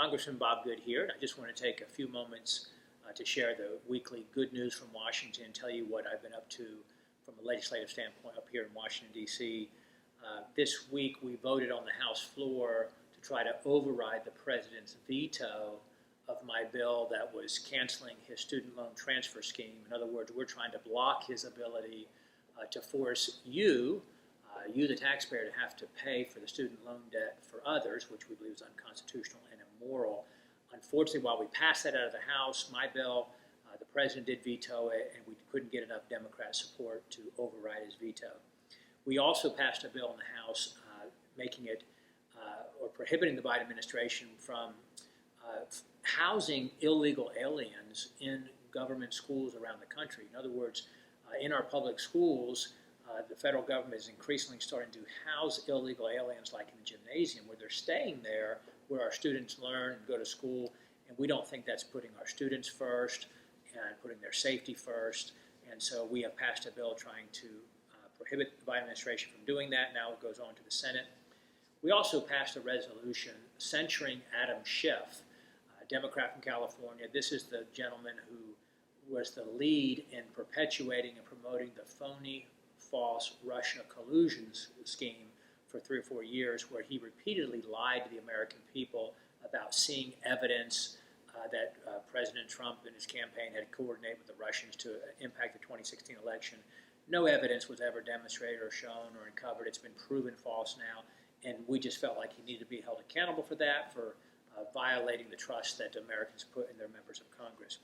Congressman Bob Good here, and I just want to take a few moments to share the weekly good news from Washington, tell you what I've been up to from a legislative standpoint up here in Washington, D.C. This week we voted on the House floor to try to override the president's veto of my bill that was canceling his student loan transfer scheme. In other words, we're trying to block his ability to force you, the taxpayer, to have to pay for the student loan debt for others, which we believe is unconstitutional and immoral. Unfortunately, while we passed that out of the House, my bill, the president did veto it, and we couldn't get enough Democrat support to override his veto. We also passed a bill in the House making it or prohibiting the Biden administration from housing illegal aliens in government schools around the country. In other words, in our public schools, the federal government is increasingly starting to house illegal aliens like in the gymnasium, where they're staying there, where our students learn and go to school, and we don't think that's putting our students first and putting their safety first. And so we have passed a bill trying to prohibit the Biden administration from doing that. Now it goes on to the Senate. We also passed a resolution censuring Adam Schiff, a Democrat from California. This is the gentleman who was the lead in perpetuating and promoting the phony, false Russia collusion scheme for 3 or 4 years, where he repeatedly lied to the American people about seeing evidence that President Trump and his campaign had coordinated with the Russians to impact the 2016 election. No evidence was ever demonstrated or shown or uncovered. It's been proven false now, and we just felt like he needed to be held accountable for that, for violating the trust that Americans put in their members of Congress.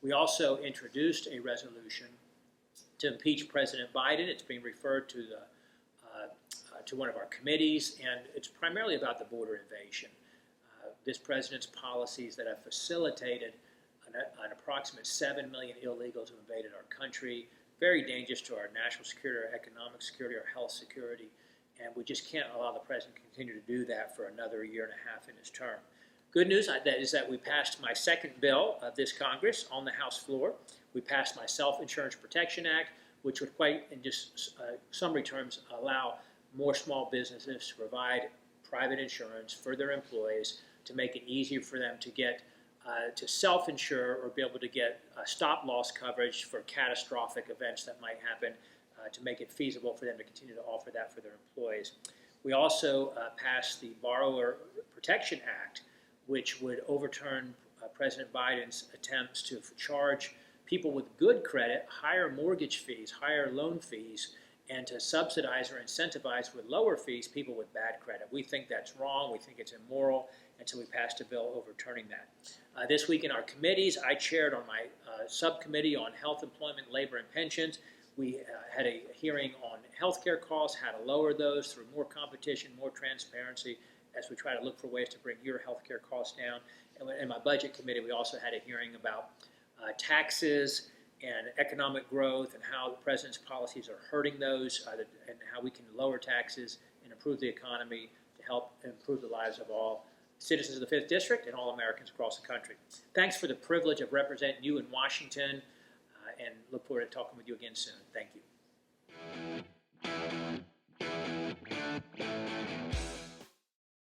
We also introduced a resolution to impeach President Biden. It's being referred to to one of our committees, and it's primarily about the border invasion. This president's policies that have facilitated an approximate 7 million illegals who invaded our country, very dangerous to our national security, our economic security, our health security, and we just can't allow the president to continue to do that for another year and a half in his term. Good news is that we passed my second bill of this Congress on the House floor. We passed my Self-Insurance Protection Act, which would quite, in just summary terms, allow more small businesses to provide private insurance for their employees to make it easier for them to get to self-insure or be able to get stop-loss coverage for catastrophic events that might happen, to make it feasible for them to continue to offer that for their employees. We also passed the Borrower Protection Act, which would overturn President Biden's attempts to charge people with good credit higher mortgage fees, higher loan fees, and to subsidize or incentivize with lower fees people with bad credit. We think that's wrong. We think it's immoral, and so we passed a bill overturning that. This week in our committees, I chaired on my subcommittee on health, employment, labor, and pensions. We had a hearing on health care costs, how to lower those through more competition, more transparency, as we try to look for ways to bring your health care costs down. And in my budget committee, we also had a hearing about taxes and economic growth and how the president's policies are hurting those, and how we can lower taxes and improve the economy to help improve the lives of all citizens of the 5th District and all Americans across the country. Thanks for the privilege of representing you in Washington, and look forward to talking with you again soon. Thank you.